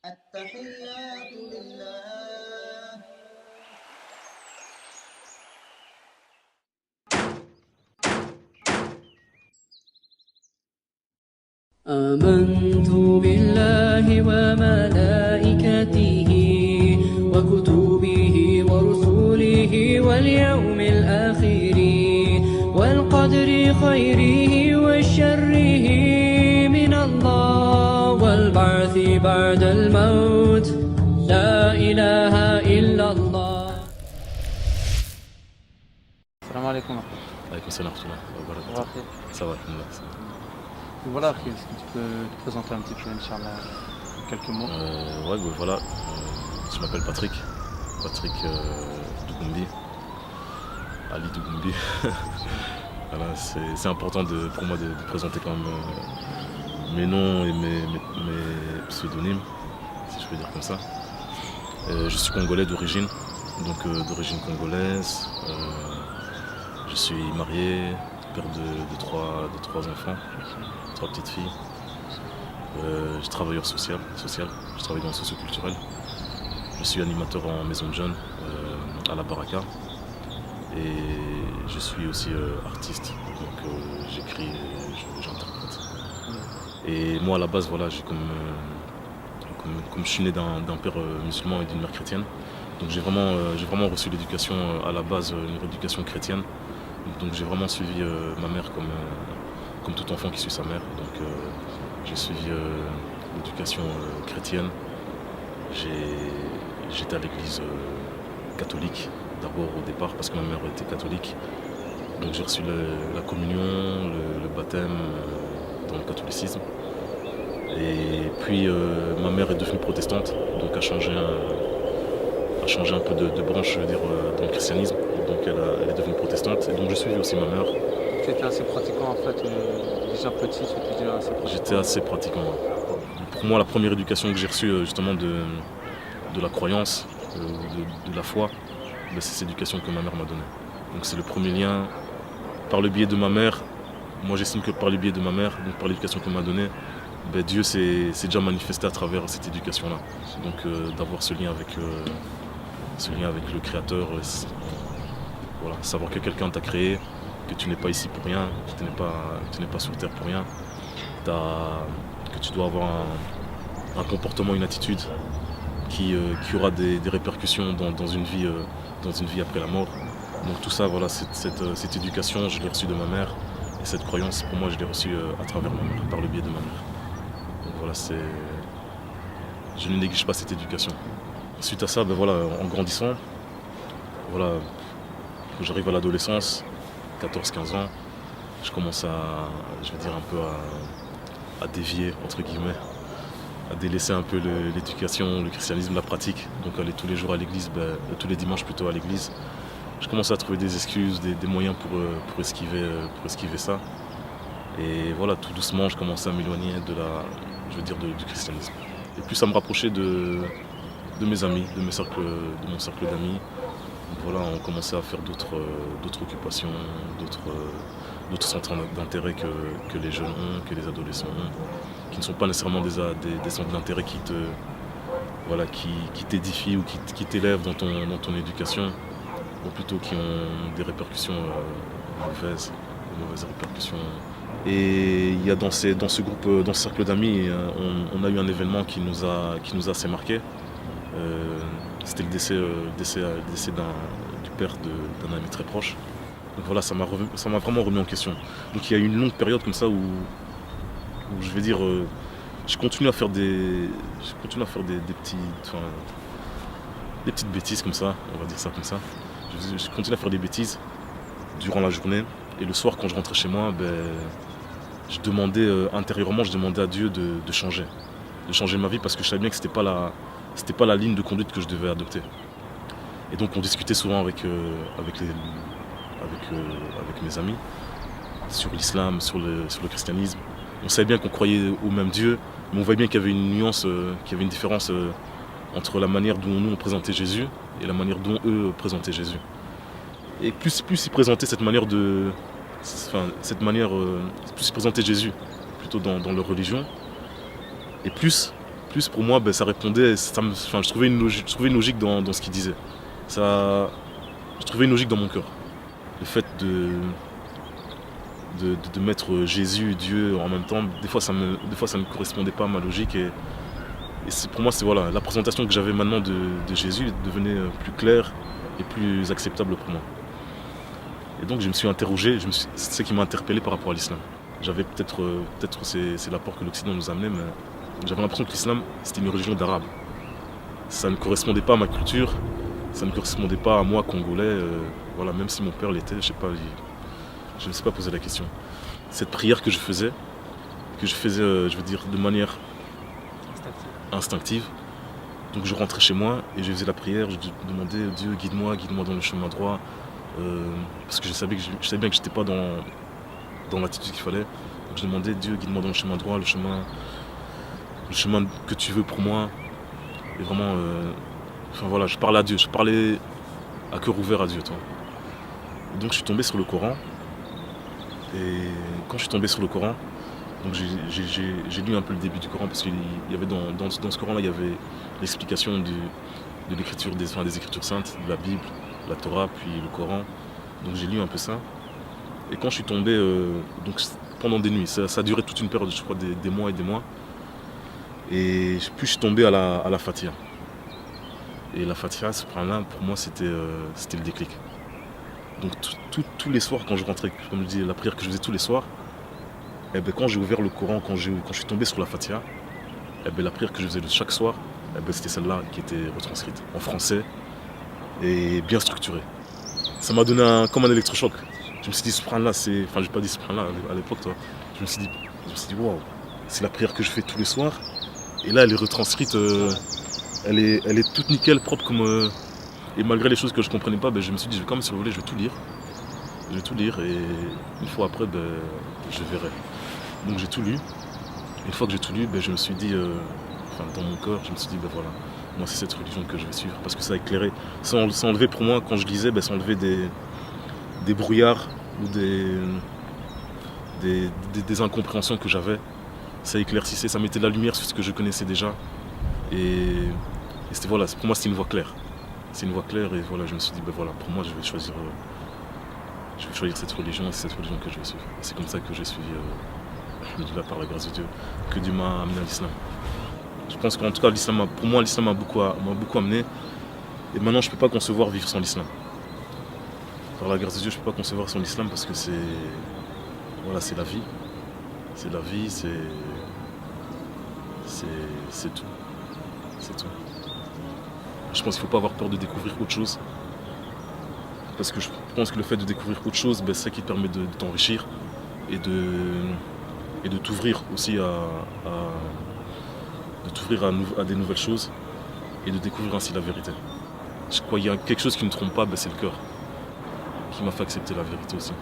التحيات لله. آمنت بالله وملائكته وكتبه ورسله واليوم الآخر والقدر خيره وشره من الله والبعث بعد الموت لا إله إلا الله. السلام عليكم. Alaykoum salam wa rahmatullahi wa Ça va, barakatuh. Akhi? Ça va, alhamdoulilah. Voilà, Akhi, est-ce que tu peux te présenter un petit peu, Inch'Allah, en quelques mots? Ouais, bah voilà, je m'appelle Patrick Dougoumbi, Ali Dougoumbi. Voilà, c'est important pour moi de présenter quand même mes noms et mes pseudonymes, si je peux dire comme ça. Je suis congolais d'origine, donc d'origine congolaise. Je suis marié, père de trois enfants, 3 petites filles. Je suis travailleur social, je travaille dans le socio-culturel. Je suis animateur en maison de jeunes à la Baraka. Et je suis aussi artiste, donc j'écris et j'interprète. Et moi à la base, voilà, comme je suis né d'un père musulman et d'une mère chrétienne, donc j'ai vraiment reçu l'éducation à la base, une éducation chrétienne. Donc j'ai vraiment suivi ma mère comme tout enfant qui suit sa mère. Donc j'ai suivi l'éducation chrétienne. J'étais à l'église catholique d'abord au départ parce que ma mère était catholique. Donc j'ai reçu la communion, le baptême dans le catholicisme. Et puis ma mère est devenue protestante, donc a changé un peu de branche, je veux dire, dans le christianisme. Donc elle est devenue protestante et donc je suivis aussi ma mère. Tu étais assez pratiquant en fait, déjà petit, tu étais déjà assez pratiquant. J'étais assez pratiquant. Ouais. Pour moi, la première éducation que j'ai reçue justement de la croyance, de la foi, c'est cette éducation que ma mère m'a donnée. Donc c'est le premier lien par le biais de ma mère. Moi j'estime que par le biais de ma mère, donc par l'éducation qu'elle m'a donnée, Dieu s'est déjà manifesté à travers cette éducation-là. Donc d'avoir ce lien avec le Créateur, voilà, savoir que quelqu'un t'a créé, que tu n'es pas ici pour rien, que tu n'es pas sur terre pour rien, que tu dois avoir un comportement, une attitude qui aura des répercussions dans une vie après la mort. Donc tout ça, voilà, cette éducation, je l'ai reçue de ma mère. Et cette croyance, pour moi, je l'ai reçue à travers ma mère, par le biais de ma mère. Donc voilà, je ne néglige pas cette éducation. Suite à ça, voilà, en grandissant, voilà, quand j'arrive à l'adolescence, 14-15 ans, je commence je vais dire un peu à dévier, entre guillemets, à délaisser un peu l'éducation, le christianisme, la pratique. Donc aller tous les jours à l'église, tous les dimanches plutôt à l'église. Je commençais à trouver des excuses, des moyens pour esquiver ça. Et voilà, tout doucement, je commençais à m'éloigner du christianisme. Et puis ça me rapprochait de mes amis, de mon cercle d'amis. Donc voilà, on commençait à faire d'autres occupations, d'autres centres d'intérêt que les jeunes ont, que les adolescents ont, qui ne sont pas nécessairement des centres d'intérêt qui t'édifient ou qui t'élèvent dans ton éducation, ou plutôt qui ont des répercussions mauvaises répercussions. Et il y a dans ce groupe, dans ce cercle d'amis, on a eu un événement qui nous a assez marqué. C'était le décès du père d'un ami très proche. Donc voilà, ça m'a vraiment remis en question. Donc il y a eu une longue période comme ça où je vais dire, je continue à faire des petites bêtises comme ça, on va dire ça comme ça. Je continue à faire des bêtises durant la journée. Et le soir, quand je rentrais chez moi, intérieurement, je demandais à Dieu de changer ma vie parce que je savais bien que c'était pas la ligne de conduite que je devais adopter. Et donc on discutait souvent avec mes amis sur l'islam, sur le christianisme. On savait bien qu'on croyait au même Dieu, mais on voyait bien qu'il y avait une nuance, qu'il y avait une différence entre la manière dont nous on présentait Jésus et la manière dont eux présentaient Jésus. Et plus ils présentaient plus ils présentaient Jésus plutôt dans leur religion, et plus plus pour moi, ça répondait, je trouvais une logique dans ce qu'il disait. Je trouvais une logique dans mon cœur. Le fait de mettre Jésus, Dieu en même temps, des fois ça ne correspondait pas à ma logique. Et pour moi, voilà, la présentation que j'avais maintenant de Jésus devenait plus claire et plus acceptable pour moi. Et donc je me suis interrogé, c'est ce qui m'a interpellé par rapport à l'islam. J'avais peut-être c'est l'apport que l'Occident nous amenait, mais j'avais l'impression que l'islam c'était une religion d'arabe. Ça ne correspondait pas à ma culture, ça ne correspondait pas à moi, congolais. Voilà, même si mon père l'était, je ne me suis pas posé la question. Cette prière que je faisais, je veux dire, de manière instinctive. Donc je rentrais chez moi et je faisais la prière, je demandais Dieu, guide-moi dans le chemin droit. Parce que je savais bien que je n'étais pas dans l'attitude qu'il fallait. Donc je demandais Dieu, guide-moi dans le chemin droit, le chemin que tu veux pour moi. Et vraiment, voilà, je parlais à Dieu, je parlais à cœur ouvert à Dieu. Toi. Et donc je suis tombé sur le Coran. Et quand je suis tombé sur le Coran, donc j'ai lu un peu le début du Coran parce qu'il y avait dans ce Coran-là, il y avait l'explication de l'écriture des Écritures saintes, de la Bible, la Torah, puis le Coran. Donc j'ai lu un peu ça. Et quand je suis tombé, donc pendant des nuits, ça a duré toute une période, je crois, des mois et des mois. Et puis je suis tombé à la Fatiha. Et la Fatiha, ce point-là, pour moi, c'était le déclic. Donc tous les soirs, quand je rentrais, comme je dis, la prière que je faisais tous les soirs, quand j'ai ouvert le Coran, quand je suis tombé sur la Fatiha, la prière que je faisais chaque soir, c'était celle-là qui était retranscrite en français et bien structurée. Ça m'a donné comme un électrochoc. Je me suis dit, ce point-là, je n'ai pas dit ce point-là à l'époque, toi. Je me suis dit, waouh, c'est la prière que je fais tous les soirs. Et là, elle est retranscrite, elle est toute nickel, propre comme... et malgré les choses que je ne comprenais pas, je me suis dit, je vais quand même survoler, je vais tout lire. Je vais tout lire et une fois après, je verrai. Donc j'ai tout lu. Une fois que j'ai tout lu, je me suis dit, dans mon cœur, je me suis dit, voilà, moi c'est cette religion que je vais suivre. Parce que ça a éclairé, ça enlevait pour moi, quand je lisais, ça enlevait des brouillards ou des incompréhensions que j'avais. Ça éclaircissait, ça mettait de la lumière sur ce que je connaissais déjà. Et c'était, voilà, pour moi c'était une voie claire. C'est une voie claire et voilà, je me suis dit, voilà, pour moi je vais choisir cette religion et c'est cette religion que je vais suivre. Et c'est comme ça que j'ai suivi, par la grâce de Dieu, que Dieu m'a amené à l'islam. Je pense qu'en tout cas, pour moi, l'islam m'a beaucoup amené. Et maintenant, je ne peux pas concevoir vivre sans l'islam. Par la grâce de Dieu, je ne peux pas concevoir sans l'islam parce que c'est la vie. C'est la vie, c'est tout. C'est tout. Je pense qu'il ne faut pas avoir peur de découvrir autre chose. Parce que je pense que le fait de découvrir autre chose, c'est ça qui te permet de t'enrichir et de t'ouvrir aussi à des nouvelles choses et de découvrir ainsi la vérité. Je crois qu'il y a quelque chose qui ne trompe pas, c'est le cœur, qui m'a fait accepter la vérité aussi.